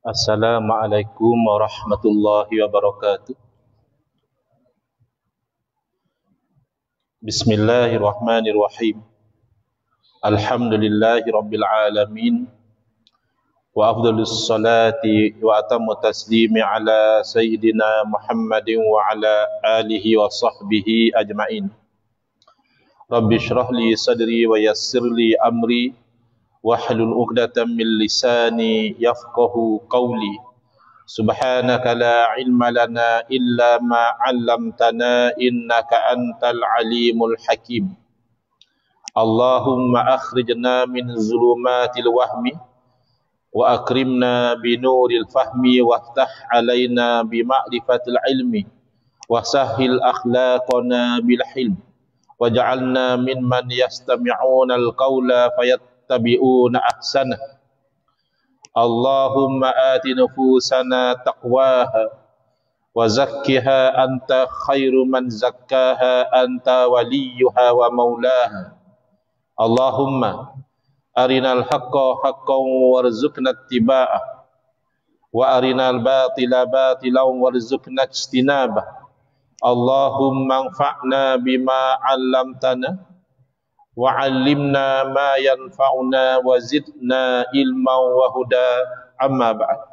Assalamualaikum warahmatullahi wabarakatuh. Bismillahirrahmanirrahim. Alhamdulillahi rabbil alamin. Wa afdalus salati wa atammu taslimi ala sayyidina Muhammadin wa ala alihi wa sahbihi ajma'in. Rabbi shrah li sadri wa yassir li amri wahlul 'uqdatam min lisani yafqahu qawli. Subhanaka la ilma lana illa ma 'allamtana innaka antal alimul hakim. Allahumma akhrijna min zulumatil wahmi wa akrimna binuril fahmi waftah alaina bima'rifatil ilmi wa sahhil akhlaqana bil hilm waj'alna mimman yastami'una al-qawla fayattabi'una ahsana. Allahumma ati nufusana taqwaha wa zakkiha anta khairu man zakkaha anta waliyuha wa maulaha. Allahumma arinal haqqa haqqan warzuqna ittiba'ah wa arinal batila batilan warzuqna ijtinabah. Allahumma anfa'na bima 'allamtana wa 'allimna ma yanfa'una wa zidna ilman wa huda. Amma ba'd.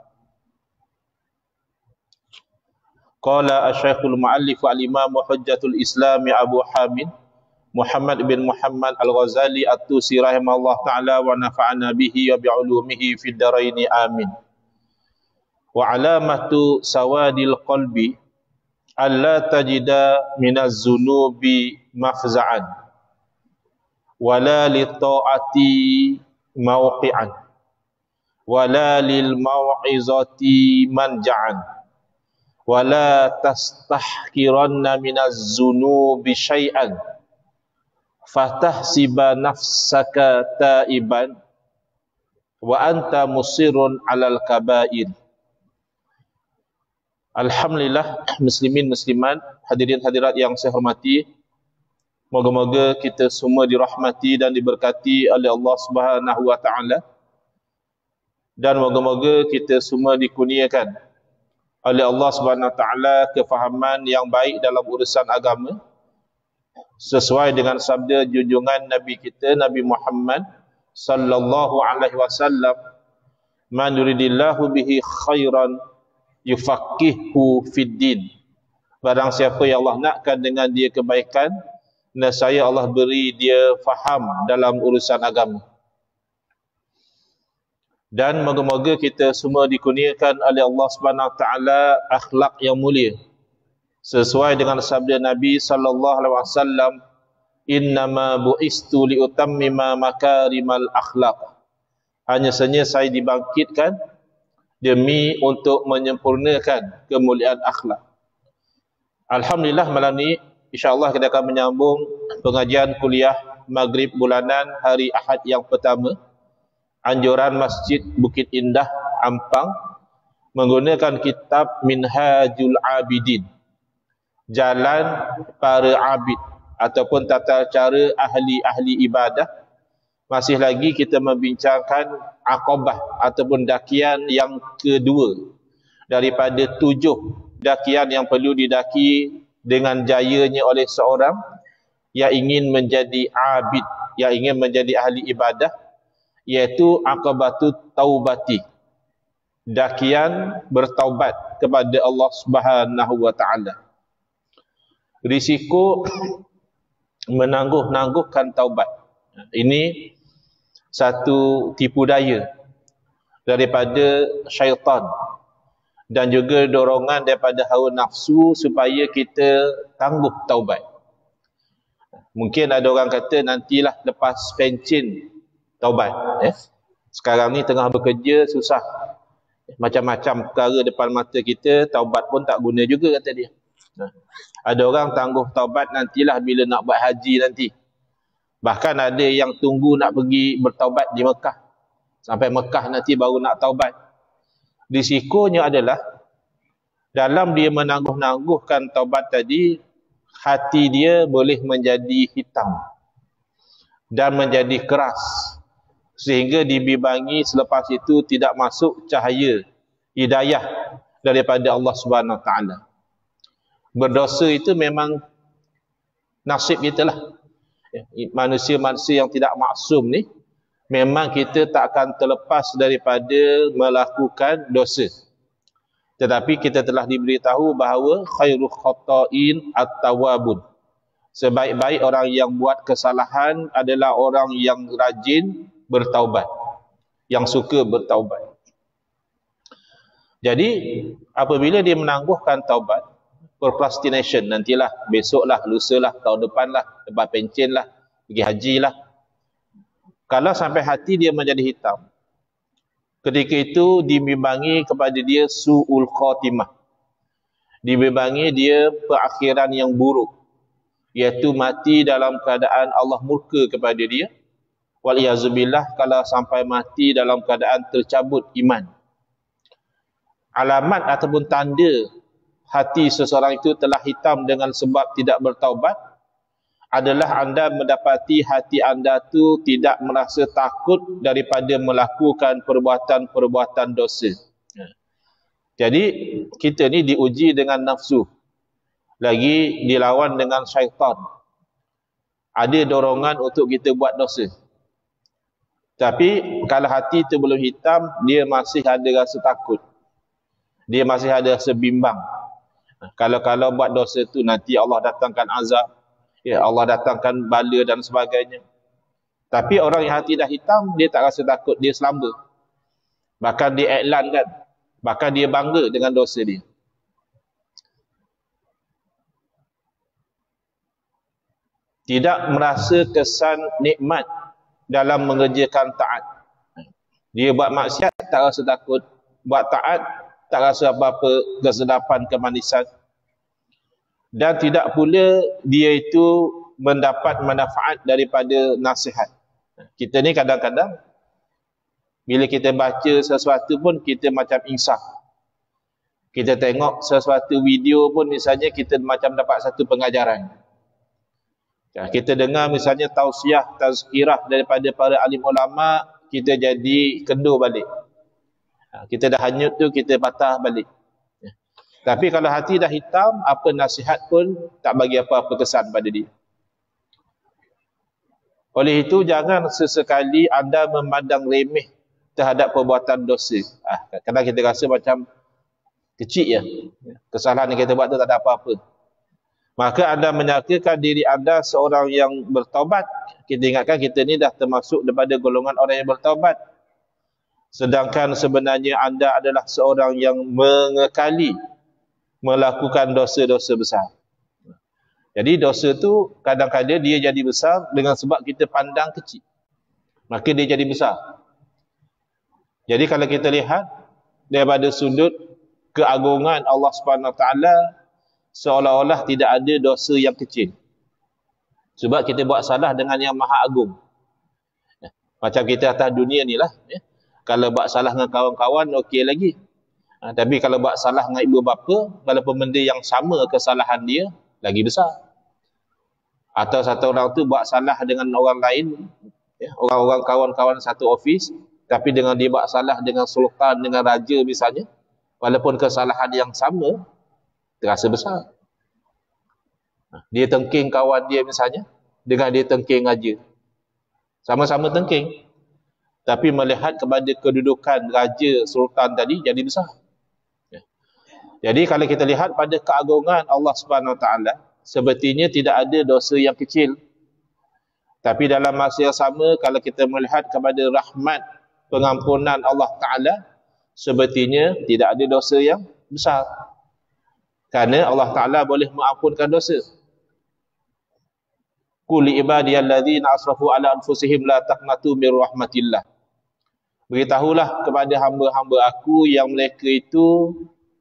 Qala asy-syaikh al-mu'allif al-imam hujjatul islam Abu Hamid Muhammad bin Muhammad al-Ghazali at-Tusi rahimahullah ta'ala wa nafa'ana bihi wa bi'ulumihi fid dharaini amin. Wa alamatu sawadil qalbi alla tajida minaz zunubi mafza'an wala li ta'ati mawqi'an wala lil mau'izati manja'an wala tastahkiranna minaz zunubi syai'an fatahsiba nafsaka taiban wa anta musirun alal kabair. Alhamdulillah, muslimin muslimat, hadirin hadirat yang saya hormati, moga-moga kita semua dirahmati dan diberkati oleh Allah Subhanahu wa taala, dan moga-moga kita semua dikurniakan oleh Allah Subhanahu wa taala kefahaman yang baik dalam urusan agama sesuai dengan sabda junjungan Nabi kita Nabi Muhammad sallallahu alaihi wasallam, man yuridillahu bihi khairan yufaqihu fid din. Barang siapa yang Allah nakkan dengan dia kebaikan, nescaya Allah beri dia faham dalam urusan agama. Dan moga-moga kita semua dikurniakan oleh Allah Subhanahu wa taala akhlak yang mulia sesuai dengan sabda Nabi sallallahu alaihi wasallam, innama bu'istu liutammima makarimal akhlaq. Hanya saja saya dibangkitkan demi untuk menyempurnakan kemuliaan akhlak. Alhamdulillah, malam ni insya-Allah kita akan menyambung pengajian kuliah Maghrib bulanan hari Ahad yang pertama, anjuran Masjid Bukit Indah, Ampang, menggunakan kitab Minhajul Abidin, jalan para abid ataupun tata cara ahli-ahli ibadah. Masih lagi kita membincangkan Aqabah ataupun dakian yang kedua daripada 7 dakian yang perlu didaki dengan jayanya oleh seorang yang ingin menjadi abid, yang ingin menjadi ahli ibadah, iaitu Aqabatut Taubati, dakian bertaubat kepada Allah Subhanahu wa taala. Risiko menangguh-nangguhkan taubat, ini satu tipu daya daripada syaitan dan juga dorongan daripada hawa nafsu supaya kita tangguh taubat. Mungkin ada orang kata nantilah lepas pencen taubat. Sekarang ni tengah bekerja susah, macam-macam perkara depan mata kita, taubat pun tak guna juga kata dia. Ada orang tangguh taubat nantilah bila nak buat haji nanti. Bahkan ada yang tunggu nak pergi bertaubat di Mekah, sampai Mekah nanti baru nak taubat. Risikonya adalah dalam dia menangguh-nangguhkan taubat tadi, hati dia boleh menjadi hitam dan menjadi keras, sehingga dibibangi selepas itu tidak masuk cahaya hidayah daripada Allah Subhanahu Wa Taala. Berdosa itu memang nasib kita lah. Manusia-manusia yang tidak maksum ni, memang kita tak akan terlepas daripada melakukan dosa. Tetapi kita telah diberitahu bahawa khairul khata'in at-tawwabun. Sebaik-baik orang yang buat kesalahan adalah orang yang rajin bertaubat, yang suka bertaubat. Jadi apabila dia menangguhkan taubat, procrastination, nantilah, besoklah, lusalah, tahun depanlah, lepas pencen lah, pergi haji lah. Kalau sampai hati dia menjadi hitam, ketika itu dibimbangi kepada dia su'ul khatimah, dibimbangi dia perakhiran yang buruk, iaitu mati dalam keadaan Allah murka kepada dia. Waliyazubillah, kalau sampai mati dalam keadaan tercabut iman. Alamat ataupun tanda hati seseorang itu telah hitam dengan sebab tidak bertaubat adalah anda mendapati hati anda tu tidak merasa takut daripada melakukan perbuatan-perbuatan dosa. Jadi kita ni diuji dengan nafsu, lagi dilawan dengan syaitan. Ada dorongan untuk kita buat dosa. Tapi kalau hati itu belum hitam, dia masih ada rasa takut, dia masih ada rasa bimbang. Kalau buat dosa tu nanti Allah datangkan azab, ya, Allah datangkan bala dan sebagainya. Tapi orang yang hati dah hitam, dia tak rasa takut, dia selamba. Bahkan dia iklankan, bahkan dia bangga dengan dosa dia. Tidak merasa kesan nikmat dalam mengerjakan taat. Dia buat maksiat tak rasa takut, buat taat tak rasa apa-apa kesedapan, kemanisan. Dan tidak pula dia itu mendapat manfaat daripada nasihat. Kita ni kadang-kadang bila kita baca sesuatu pun kita macam insaf. Kita tengok sesuatu video pun misalnya kita macam dapat satu pengajaran. Kita dengar misalnya tausiah, tazkirah daripada para alim ulama, kita jadi kendur balik. Kita dah hanyut tu, kita patah balik. Tapi kalau hati dah hitam, apa nasihat pun tak bagi apa-apa kesan pada dia. Oleh itu, jangan sesekali anda memandang remeh terhadap perbuatan dosa. Kadang kita rasa macam kecil ya, kesalahan yang kita buat tu tak ada apa-apa. Maka anda menyangkakan diri anda seorang yang bertaubat. Kita ingatkan kita ni dah termasuk daripada golongan orang yang bertaubat. Sedangkan sebenarnya anda adalah seorang yang mengekali melakukan dosa-dosa besar. Jadi dosa tu kadang-kadang dia jadi besar dengan sebab kita pandang kecil, maka dia jadi besar. Jadi kalau kita lihat daripada sudut keagungan Allah Subhanahu Wa Taala, seolah-olah tidak ada dosa yang kecil. Sebab kita buat salah dengan yang maha agung. Macam kita atas dunia ni lah. Kalau buat salah dengan kawan-kawan, okey lagi. Tapi kalau buat salah dengan ibu bapa, walaupun benda yang sama kesalahan dia, lagi besar. Atau satu orang tu buat salah dengan orang lain, orang-orang kawan-kawan satu office, tapi dengan dia buat salah dengan sultan, dengan raja misalnya, walaupun kesalahan yang sama, terasa besar. Dia tengking kawan dia misalnya, dengan dia tengking raja. Sama-sama tengking. Tapi melihat kepada kedudukan raja, sultan tadi, jadi besar. Jadi kalau kita lihat pada keagungan Allah Subhanahu Wa Taala, sepertinya tidak ada dosa yang kecil. Tapi dalam masa yang sama, kalau kita melihat kepada rahmat pengampunan Allah Ta'ala, sepertinya tidak ada dosa yang besar. Kerana Allah Ta'ala boleh mengampunkan dosa. Qul ibadiyalladzina asrafu ala anfusihim la taqnatu mir rahmatillah. Beritahulah kepada hamba-hamba aku yang mereka itu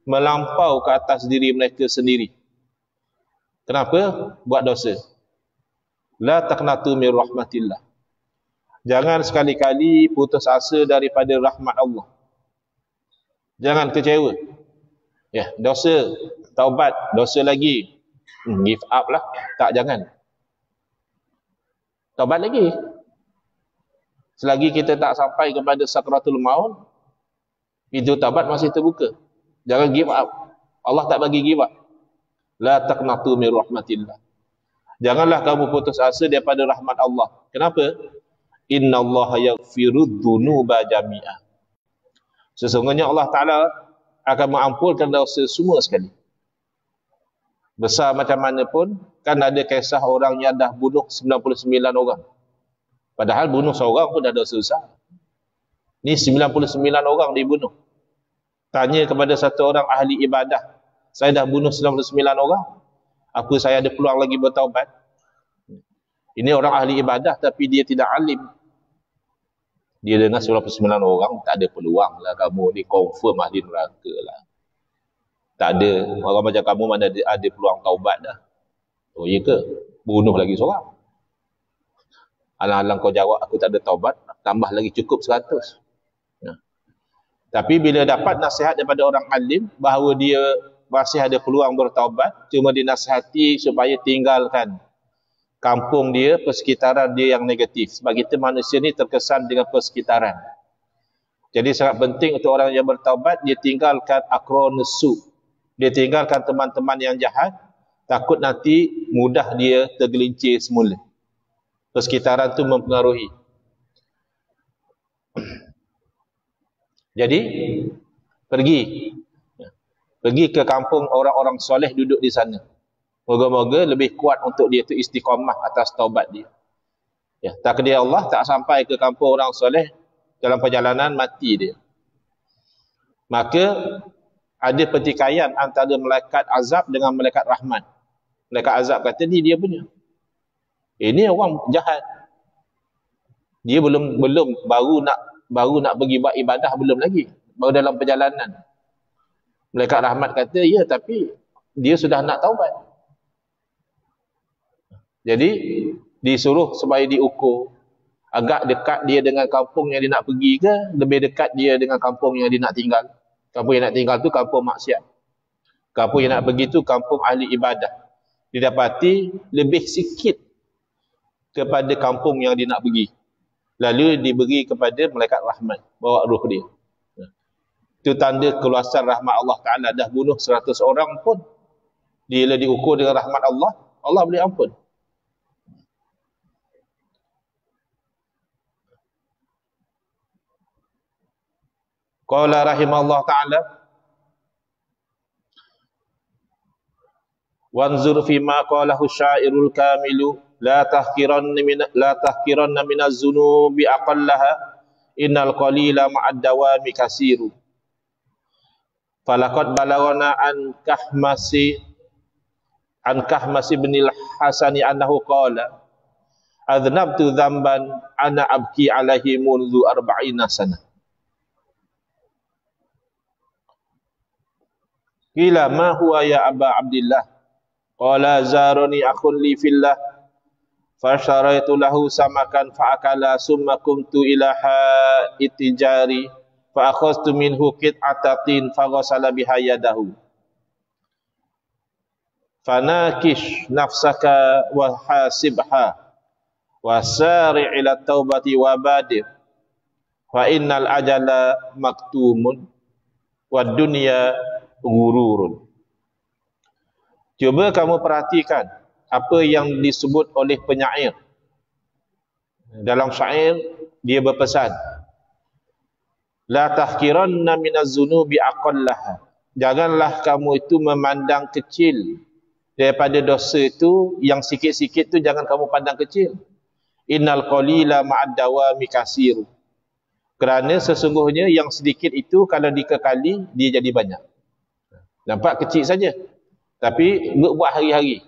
melampau ke atas diri mereka sendiri. Kenapa? Buat dosa. La taqnatu mir rahmatillah. Jangan sekali-kali putus asa daripada rahmat Allah. Jangan kecewa. Ya, dosa, taubat, dosa lagi. Give up lah. Tak, jangan. Taubat lagi. Selagi kita tak sampai kepada sakratul maut, Pintu taubat masih terbuka. Jangan give up. Allah tak bagi give up. La taqnatu min rahmatillah. Janganlah kamu putus asa daripada rahmat Allah. Kenapa? Innallaha yaghfirudz dzunuba jami'a. Sesungguhnya Allah Ta'ala akan mengampunkan dosa semua sekali. Besar macam mana pun, kan ada kisah orang yang dah bunuh 99 orang. Padahal bunuh seorang pun dah dosa besar. Ni 99 orang dibunuh. Tanya kepada satu orang ahli ibadah, saya dah bunuh 99 orang, apa saya ada peluang lagi bertaubat? Ini orang ahli ibadah tapi dia tidak alim. Dia dengar 99 orang, tak ada peluang lah kamu ni, confirm ahli neraka lah. Tak ada, orang macam kamu mana ada peluang taubat dah. Oh iya ke? Bunuh lagi seorang. Alang-alang kau jawab aku tak ada taubat, tambah lagi cukup 100. Tapi bila dapat nasihat daripada orang alim bahawa dia masih ada peluang bertaubat, cuma dinasihati supaya tinggalkan kampung dia, persekitaran dia yang negatif. Sebab kita manusia ni terkesan dengan persekitaran. Jadi sangat penting untuk orang yang bertaubat, dia tinggalkan akronusu. Dia tinggalkan teman-teman yang jahat, takut nanti mudah dia tergelincir semula. Persekitaran tu mempengaruhi. Jadi pergi ke kampung orang-orang soleh duduk di sana. Moga-moga lebih kuat untuk dia tu istiqamah atas taubat dia. Ya, takdir Allah tak sampai ke kampung orang soleh, dalam perjalanan mati dia. Maka ada pertikaian antara malaikat azab dengan malaikat rahmat. Malaikat azab kata ni dia punya. Ini orang jahat. Dia belum baru nak pergi buat ibadah belum lagi. Baru dalam perjalanan. Malaikat rahmat kata, ya tapi dia sudah nak taubat. Jadi disuruh supaya diukur agak dekat dia dengan kampung yang dia nak pergi ke lebih dekat dia dengan kampung yang dia nak tinggal. Kampung yang nak tinggal tu kampung maksiat. Kampung yang nak pergi tu kampung ahli ibadah. Didapati lebih sikit kepada kampung yang dia nak pergi. Lalu diberi kepada malaikat rahmat, bawa ruh dia. Itu tanda keluasan rahmat Allah Ta'ala. Dah bunuh 100 orang pun, bila diukur dengan rahmat Allah, Allah boleh ampun. Qala rahimahullah ta'ala, wanzur fima qalahu syairul kamilu, la tahkiranna minaz zunubi aqallaha, innal qalila ma'ad dawami kasiru. Falaqad balagana an kahmasi ibnil hasani annahu qala, adhnabtu dhanban ana abki alaihi mundu 40 sanah. Qila ma huwa ya Aba Abdillah? Qala zarani akhun li fillah fasharaitu lahu samakan fa'akala summa kumtu ila haitijari fa akhadtu minhu qit'atatin faghasala biha yadahu. Fanakish nafsaka wa hasibha wa sari' ila taubati wa badir fa innal ajala maktumun wa dunya ghururun. Cuba kamu perhatikan apa yang disebut oleh penyair. Dalam syair dia berpesan, la tahkiranna minaz zunubi aqallaha. Janganlah kamu itu memandang kecil daripada dosa itu, yang sikit-sikit tu jangan kamu pandang kecil. Innal qalila ma'ad dawami kasiru. Kerana sesungguhnya yang sedikit itu kalau dikekali dia jadi banyak. Nampak kecil saja, tapi buat hari-hari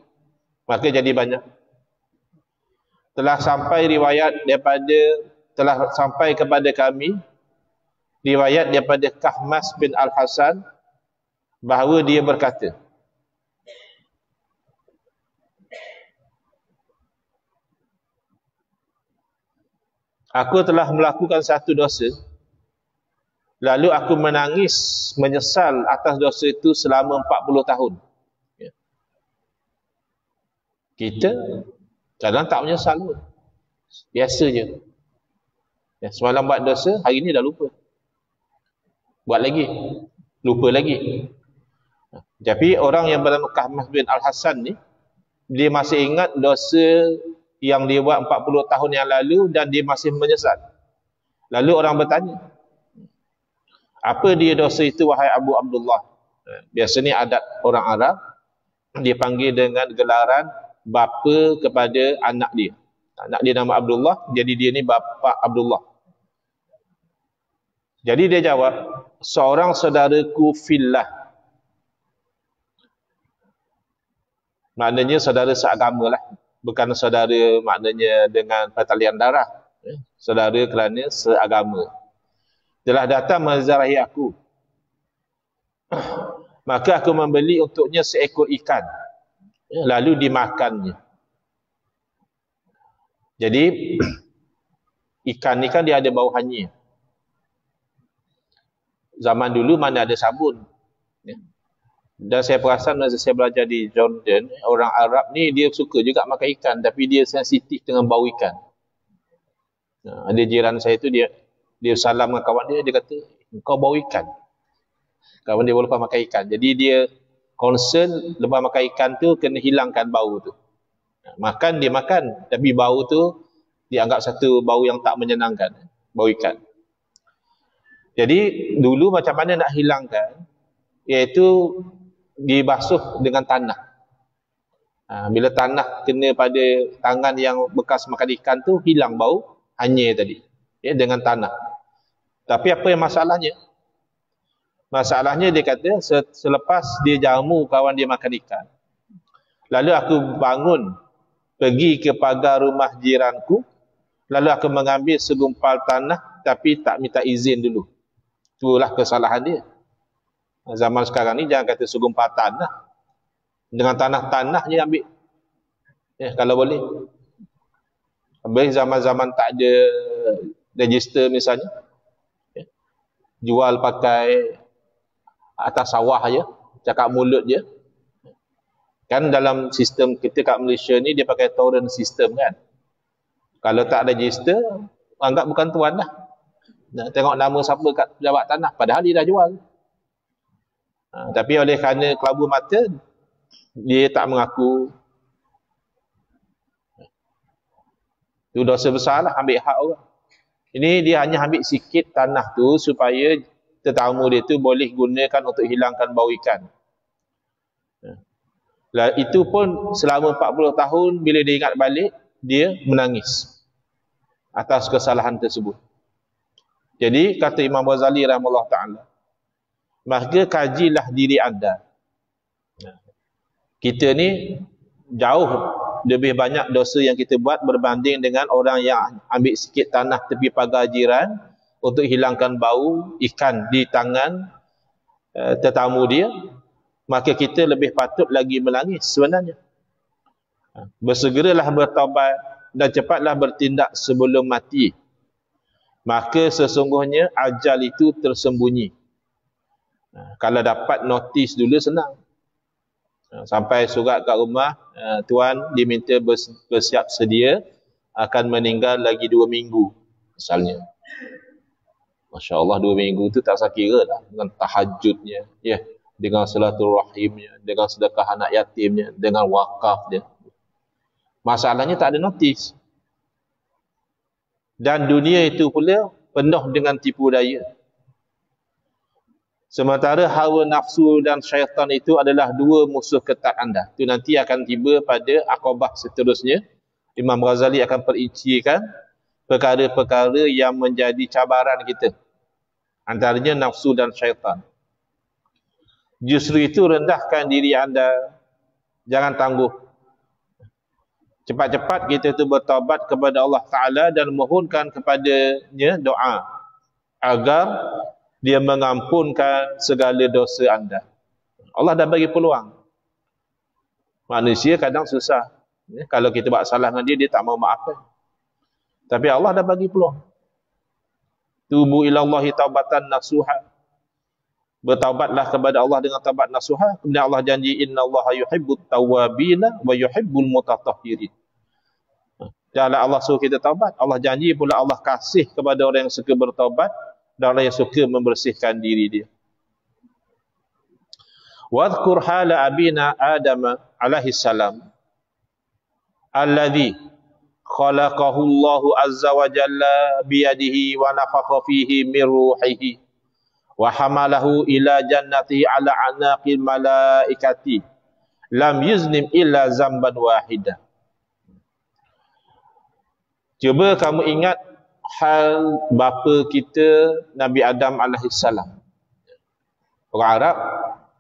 maka jadi banyak. Telah sampai kepada kami riwayat daripada Kahmas bin Al-Hasan bahawa dia berkata, aku telah melakukan satu dosa, lalu aku menangis menyesal atas dosa itu selama 40 tahun. Kita kadang tak menyesal pun. Biasa je. Semalam buat dosa, hari ni dah lupa. buat lagi, lupa lagi. Tapi orang yang bernama Kahmah bin Al-Hasan ni, dia masih ingat dosa yang dia buat 40 tahun yang lalu dan dia masih menyesal. Lalu orang bertanya, apa dia dosa itu wahai Abu Abdullah? Biasanya adat orang Arab, dia panggil dengan gelaran bapa kepada anak dia. Anak dia nama Abdullah, jadi dia ni bapa Abdullah. Jadi dia jawab, seorang saudaraku fillah. Maknanya saudara seagama lah. Bukan saudara maknanya dengan pertalian darah. Saudara kerana seagama. Telah datang menziarahi aku. Maka aku membeli untuknya seekor ikan. Lalu dimakannya. Jadi, ikan ni kan dia ada bau hanyir. Zaman dulu mana ada sabun. Dan saya perasan masa saya belajar di Jordan, orang Arab ni dia suka juga makan ikan, tapi dia sensitif dengan bau ikan. Ada jiran saya tu dia salam dengan kawan dia, dia kata, kau bau ikan. Kawan dia lupa makan ikan. Jadi dia concern lepas makan ikan tu kena hilangkan bau tu. Makan dia makan, tapi bau tu dianggap satu bau yang tak menyenangkan, bau ikan. Jadi dulu macam mana nak hilangkan, iaitu dibasuh dengan tanah. Bila tanah kena pada tangan yang bekas makan ikan tu, hilang bau hanyir tadi, dengan tanah. Tapi apa yang masalahnya? Masalahnya dia kata, selepas dia jamu kawan dia makan ikan, lalu aku bangun, pergi ke pagar rumah jiranku, lalu aku mengambil segumpal tanah, tapi tak minta izin dulu. Itulah kesalahan dia. Zaman sekarang ni jangan kata segumpal tanah, dengan tanah-tanah je ambil, kalau boleh. Habis zaman-zaman tak ada register misalnya, jual pakai atas sawah je, cakap mulut je. Kan dalam sistem kita kat Malaysia ni dia pakai torrent system kan. Kalau tak register, anggap bukan tuan lah. Tengok nama siapa kat pejabat tanah, padahal dia dah jual. Tapi oleh kerana kelabu mata, dia tak mengaku. Itu dosa besar lah, ambil hak orang. Ini dia hanya ambil sikit tanah tu supaya tetamu dia tu boleh gunakan untuk hilangkan bau ikan. Itu pun selama 40 tahun, bila dia ingat balik, dia menangis atas kesalahan tersebut. Jadi kata Imam Ghazali rahimahullah ta'ala, maka kajilah diri anda. Kita ni jauh lebih banyak dosa yang kita buat berbanding dengan orang yang ambil sikit tanah tepi pagar jiran untuk hilangkan bau ikan di tangan tetamu dia. Maka kita lebih patut lagi menangis sebenarnya. Bersegeralah bertaubat dan cepatlah bertindak sebelum mati. Maka sesungguhnya ajal itu tersembunyi. Kalau dapat notis dulu senang. Sampai surat kat rumah, tuan diminta bersiap sedia akan meninggal lagi 2 minggu misalnya. Masya Allah, 2 minggu tu tak sakira lah, dengan tahajudnya, dengan silaturahimnya, dengan sedekah anak yatimnya, dengan wakaf dia. Masalahnya tak ada notis. Dan dunia itu pula penuh dengan tipu daya. Sementara hawa nafsu dan syaitan itu adalah 2 musuh ketat anda. Itu nanti akan tiba pada akobah seterusnya. Imam Ghazali akan perincikan perkara-perkara yang menjadi cabaran kita. Antaranya nafsu dan syaitan. Justru itu rendahkan diri anda. Jangan tangguh. Cepat-cepat kita itu bertaubat kepada Allah Ta'ala dan mohonkan kepadanya doa agar dia mengampunkan segala dosa anda. Allah dah bagi peluang. Manusia kadang susah. Kalau kita buat salah dengan dia, dia tak mau maafkan. Tapi Allah dah bagi peluang. Tubu ilallahi taubatan nasuha. Bertaubatlah kepada Allah dengan taubat nasuha. Kemudian Allah janji, innallaha yuhibbut tawwabina wa yuhibbul mutatahhirin. Janganlah Allah suruh kita taubat. Allah janji pula Allah kasih kepada orang yang suka bertaubat dan orang yang suka membersihkan diri dia. Wadhkur hala abina Adam alaihi salam alladhi khalaqahu Allah azza wa jalla biyadihi wa nafakha fihi min ruhihi wa hamalahu ila jannatihi ala anaqil malaikati lam yuznim illa zamban wahidah. Cuba kamu ingat hal bapa kita Nabi Adam alaihi salam. Orang Arab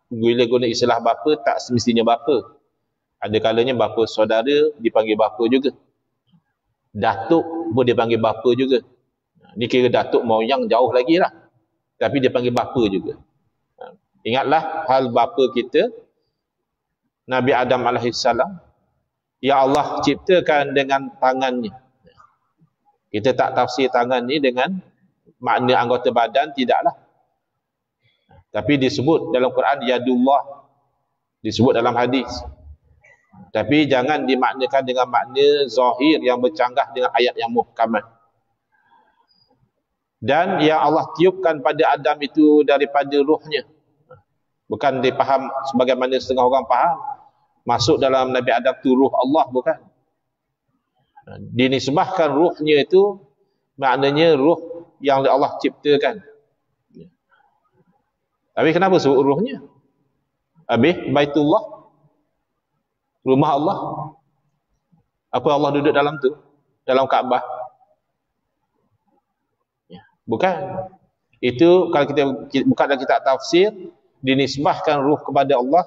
bila guna istilah bapa tak semestinya bapa. Ada kalanya bapa saudara dipanggil bapa juga. Datuk pun dipanggil bapa juga. Ni kira datuk moyang jauh lagi lah. Tapi dia panggil bapa juga. Ingatlah hal bapa kita Nabi Adam AS, ya Allah ciptakan dengan tangannya. Kita tak tafsir tangan ni dengan makna anggota badan, tidaklah. Tapi disebut dalam Quran yadullah, disebut dalam hadis. Tapi jangan dimaknakan dengan makna zahir yang bercanggah dengan ayat yang muhkamah. Dan yang Allah tiupkan pada Adam itu daripada ruhnya. Bukan dipaham sebagaimana setengah orang faham. Masuk dalam Nabi Adam itu ruh Allah, bukan. Dinisbahkan ruhnya itu maknanya ruh yang Allah ciptakan. Tapi kenapa sebut ruhnya? Habis Baitullah, rumah Allah. Apa Allah duduk dalam tu? Dalam Kaabah? Bukan. Itu kalau kita buka dalam kitab tafsir, dinisbahkan ruh kepada Allah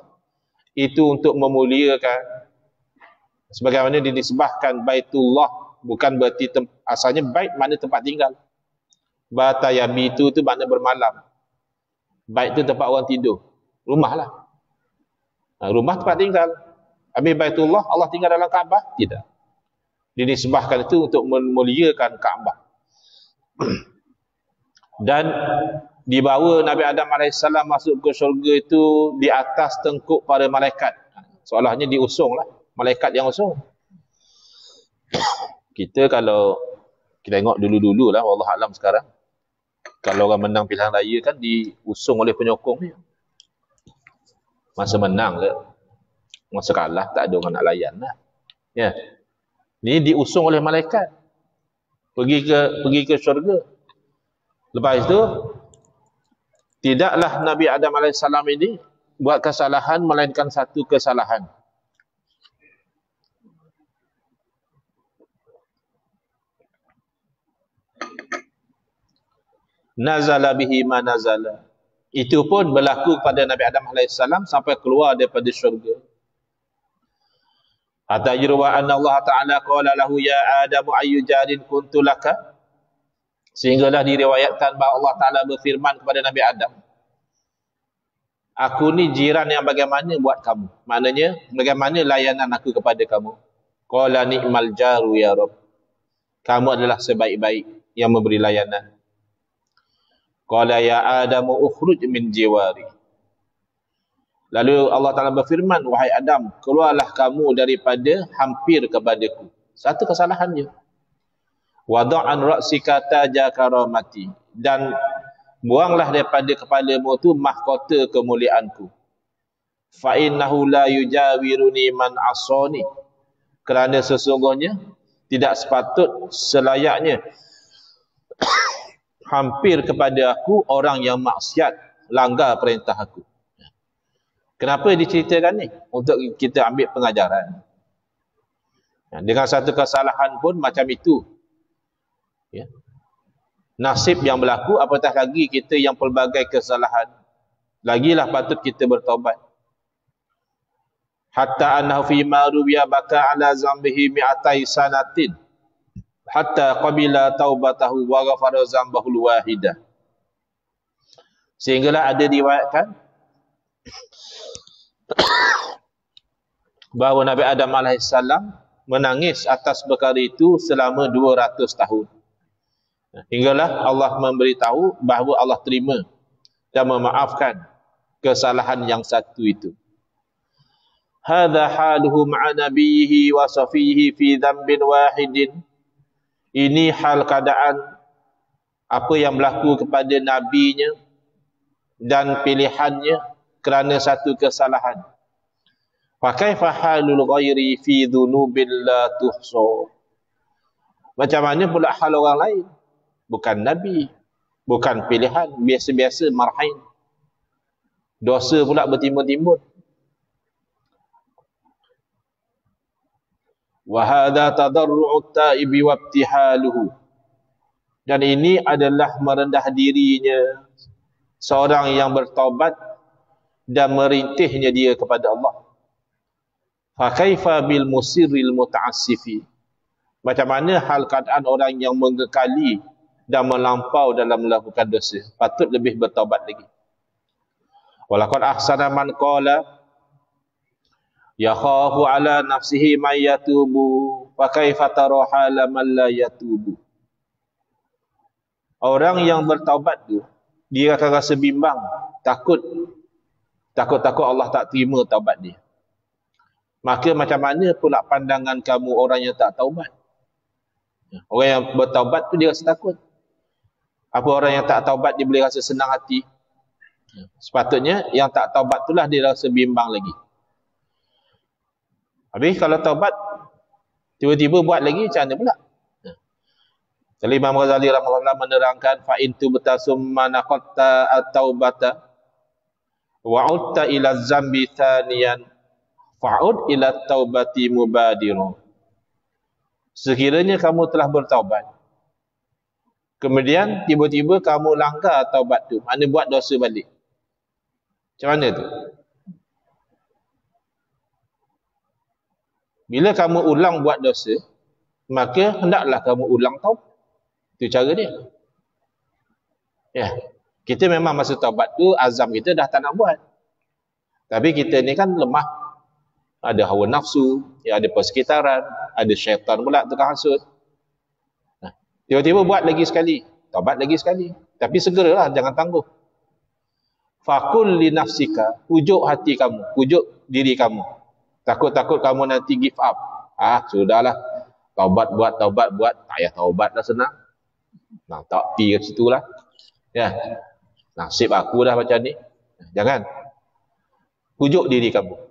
itu untuk memuliakan. Sebagaimana dinisbahkan Baitullah, bukan berarti asalnya bait mana tempat tinggal. Batayabitu itu makna bermalam. Bait itu tempat orang tidur. Rumah lah. Rumah tempat tinggal. Habis Baitullah, Allah tinggal dalam Kaabah? Tidak. Dinisbahkan itu untuk memuliakan Kaabah. Dan dibawa Nabi Adam AS masuk ke syurga itu di atas tengkuk para malaikat. Seolahnya diusung lah. Malaikat yang usung. Kita kalau kita tengok dulu-dulu lah, wallahualam sekarang. Kalau orang menang pilihan raya kan diusung oleh penyokong dia. Masa menang ke, masa kalah tak ada orang nak layan lah. Ya. Ni diusung oleh malaikat. Pergi ke syurga. Lepas itu tidaklah Nabi Adam AS ini buat kesalahan melainkan satu kesalahan. Nazala bihi ma nazala. Itu pun berlaku pada Nabi Adam AS sampai keluar daripada syurga. Hatta yurwa anna Allah Ta'ala qala lahu ya Adamu ayyu jarin kuntu laka. Sehinggalah diriwayatkan bahawa Allah Ta'ala berfirman kepada Nabi Adam, aku ni jiran yang bagaimana buat kamu. Maknanya bagaimana layanan aku kepada kamu. Qala ni'mal jaru ya Rabb. Kamu adalah sebaik-baik yang memberi layanan. Qala ya Adamu ukhruj min jiwari. Lalu Allah Ta'ala berfirman, wahai Adam, keluarlah kamu daripada hampir kepadaku. Satu kesalahannya. Wada'an ra'sika taja karamati. Dan buanglah daripada kepalamu tu mahkota kemuliaanku. Fa innahu la yujawiruni man asani. Kerana sesungguhnya tidak sepatut selayaknya hampir kepada aku orang yang maksiat, langgar perintah aku. Kenapa diceritakan ni? Untuk kita ambil pengajaran. Dengan satu kesalahan pun macam itu. Ya. Nasib yang berlaku, apatah lagi kita yang pelbagai kesalahan. Lagilah patut kita bertaubat. Hatta annahu fi ma ruwiya baka ala zambihi mi'atai sanatin. Hatta qabila taubatahu wa ghafara zambahul wahidah. Sehinggalah ada diriwayatkan bahawa Nabi Adam AS menangis atas perkara itu selama 200 tahun. Hinggalah Allah memberitahu bahawa Allah terima dan memaafkan kesalahan yang satu itu. Hadza haluhu ma'a nabiyhi wa safihi fi dhanbin wahidin. Ini hal keadaan apa yang berlaku kepada nabinya dan pilihannya kerana satu kesalahan. Fa kaifa halul ghairi fi dhunubil la tuhsa. Macam mana pula hal orang lain? Bukan nabi, bukan pilihan, biasa-biasa marhain. Dosa pula bertimbun-timbun. Wa hadza tadarru'ut taibi wa ibtihaluhu. Dan ini adalah merendah dirinya seorang yang bertaubat dan merintihnya dia kepada Allah. Fa kaifa bil musirril muta'assifi. Macam mana hal keadaan orang yang mengekali dan melampau dalam melakukan dosa? Patut lebih bertaubat lagi. Walaqad ahsana man qala yakhafu ala nafsihi man yatubu fa kaifa tara hala man la yatubu. Orang yang bertaubat tu dia akan rasa bimbang, takut Allah tak terima taubat dia. Maka macam mana pula pandangan kamu orang yang tak taubat? Orang yang bertaubat tu dia rasa takut. Apa orang yang tak taubat dia boleh rasa senang hati? Sepatutnya yang tak taubat itulah dia rasa bimbang lagi. Habis kalau taubat tiba-tiba buat lagi macam mana pula? Jadi Imam Ghazali rahimahullah menerangkan fa in tubta summa naqatta at-taubata wa utta ila zambi thaniyan fa'ud ila taubati mubadiru. Sekiranya kamu telah bertaubat, kemudian tiba-tiba kamu langgar taubat tu, mana buat dosa balik. Macam mana tu? Bila kamu ulang buat dosa, maka hendaklah kamu ulang taubat. Itu cara dia. Ya, kita memang masa taubat tu azam kita dah tak nak buat. Tapi kita ni kan lemah. Ada hawa nafsu, ya ada persekitaran, ada syaitan pula tukang hasut. Tiba-tiba buat lagi sekali, taubat lagi sekali. Tapi segeralah, jangan tangguh. Fakul li nafsika, pujuk hati kamu, pujuk diri kamu. Takut-takut kamu nanti give up. Sudahlah. Taubat buat, tak payah taubat dah senang. Nah, tak pi kat situ lah. Ya. Nasib aku dah macam ni. Jangan. Pujuk diri kamu.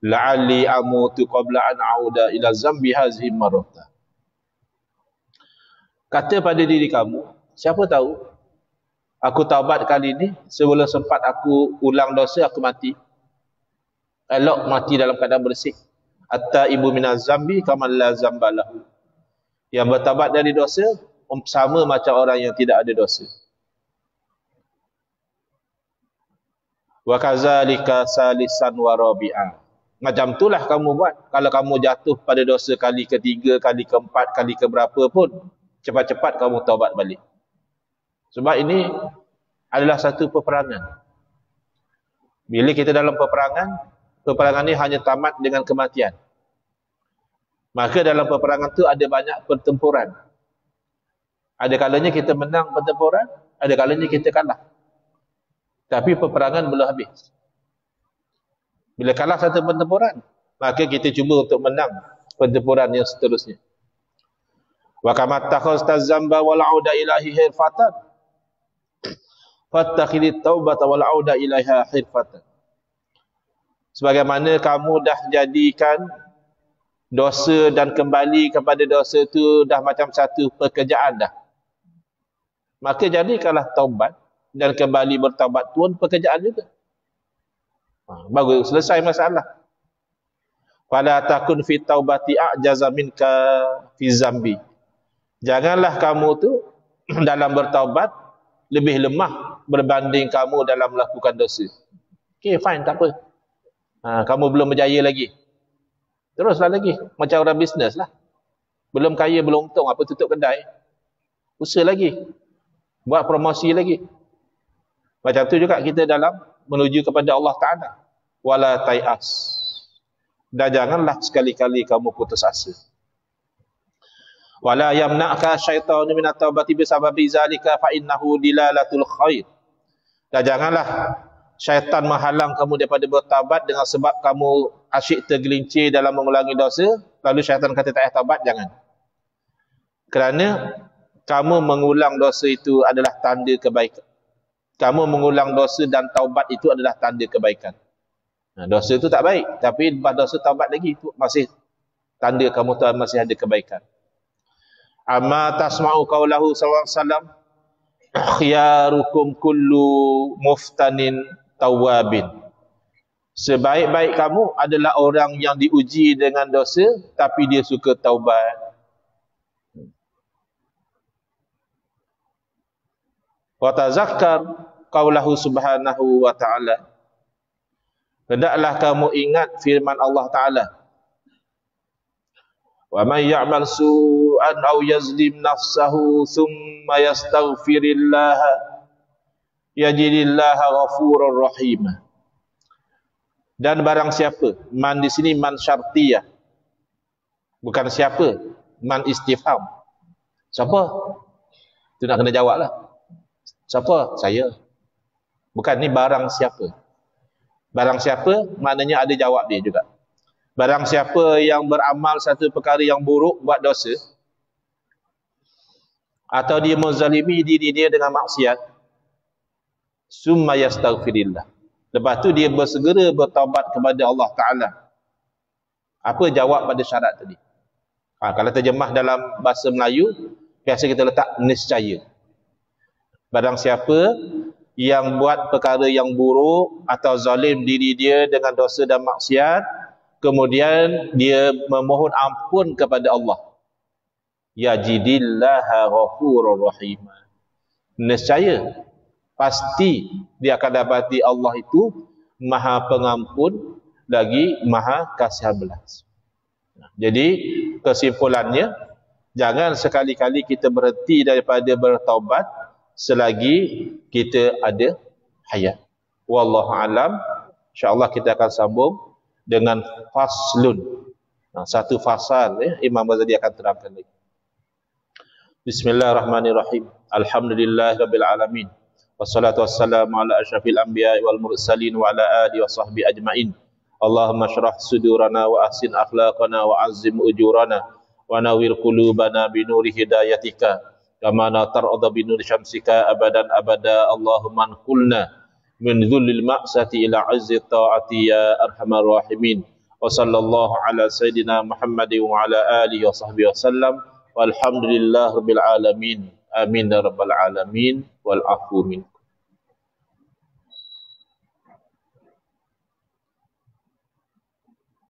La'alli amutu qabla an a'uda ila zambi hazihi marrata. Kata pada diri kamu, siapa tahu aku taubat kali ni sebelum sempat aku ulang dosa aku mati. Elok mati dalam keadaan bersih. Atta ibu minaz zambi kamal la zambalahu. Yang bertaubat dari dosa sama macam orang yang tidak ada dosa. Wa kadzalika salisan wa rabi'ah. Macam itulah kamu buat. Kalau kamu jatuh pada dosa kali ketiga, kali keempat, kali keberapa pun, cepat-cepat kamu taubat balik. Sebab ini adalah satu peperangan. Bila kita dalam peperangan ini hanya tamat dengan kematian. Maka dalam peperangan itu ada banyak pertempuran. Ada kalanya kita menang pertempuran, ada kalanya kita kalah. Tapi peperangan belum habis. Bila kalah satu pertempuran, maka kita cuba untuk menang pertempuran yang seterusnya. Wa kama takhasta zamba wal auda ilahi hirfatan. Fattakhidit taubata wal auda ilaiha hirfatan. Sebagaimana kamu dah jadikan dosa dan kembali kepada dosa itu dah macam satu pekerjaan dah. Maka jadikanlah taubat dan kembali bertaubat pun pekerjaan juga. Baru selesai masalah. Fala takun fi taubati a'jaza minka fi zambi. Janganlah kamu tu dalam bertaubat lebih lemah berbanding kamu dalam melakukan dosa. Okay, fine, tak apa. Kamu belum berjaya lagi. Teruslah lagi. Macam orang bisnes lah. Belum kaya, belum untung. Apa tutup kedai? Usaha lagi. Buat promosi lagi. Macam tu juga kita dalam menuju kepada Allah Ta'ala. Wala tai'as. Dan janganlah sekali-kali kamu putus asa. Wala yamna'ka syaitanu minat taubati bisababi zalika fa'innahu dilalatul khair. Dan janganlah syaitan menghalang kamu daripada bertaubat dengan sebab kamu asyik tergelincir dalam mengulangi dosa. Lalu syaitan kata tak payah taubat, jangan. Kerana kamu mengulang dosa itu adalah tanda kebaikan. Kamu mengulang dosa dan taubat itu adalah tanda kebaikan. Dosa itu tak baik, tapi lepas dosa taubat lagi itu masih tanda kamu tu masih ada kebaikan. Amma tasma'u qaulahu sallallahu alaihi wasallam, khiyarukum kullu muftanin tawabin. Sebaik-baik kamu adalah orang yang diuji dengan dosa tapi dia suka taubat. Wa tazakkar qaulahu subhanahu wa ta'ala. Hendaklah kamu ingat firman Allah Ta'ala. Wa may ya'mal su'an aw yazlim nafsahu thumma yastaghfirillaha yajidillaha ghafurur rahim. Dan barang siapa, man di sini man syartiyah. Bukan siapa, man istifham. Siapa? Itu nak kena jawablah. Siapa? Saya. Bukan ni barang siapa. Barang siapa maknanya ada jawab dia juga. Barang siapa yang beramal satu perkara yang buruk, buat dosa, atau dia menzalimi diri dia dengan maksiat, summa yastaghfirillah. Lepas tu dia bersegera bertaubat kepada Allah Ta'ala. Apa jawab pada syarat tadi? Kalau terjemah dalam bahasa Melayu, biasa kita letak niscaya. Barang siapa yang buat perkara yang buruk atau zalim diri dia dengan dosa dan maksiat, kemudian dia memohon ampun kepada Allah, yajidillaha ghafurur rahim. Nescaya pasti dia akan dapati Allah itu Maha Pengampun lagi Maha Kasih Belas. Jadi kesimpulannya, jangan sekali-kali kita berhenti daripada bertaubat selagi kita ada hayat. Wallahu alam. InsyaAllah kita akan sambung dengan faslun. Satu fasal Imam Ghazali akan terangkan lagi. Bismillahirrahmanirrahim. Alhamdulillahirabbil alamin. Wassalatu wassalamu ala asyrafil anbiya'i wal mursalin wa ala alihi wa sahbihi ajmain. Allahumma syrah sudurana wa ahsin akhlaqana wa azzim ujurana wa nawwir qulubana bi nuri hidayatika kama tar'adha bi nuri syamsika abadan abada. Allahumma anqulna min dhullil ma'sati ila 'azzi ta'ati ya arhamar rahimin. Wa sallallahu ala sayidina Muhammadin wa ala alihi wa sahbihi wasallam. Walhamdulillahirabbil alamin. Amin ya rabbal alamin wal afu min.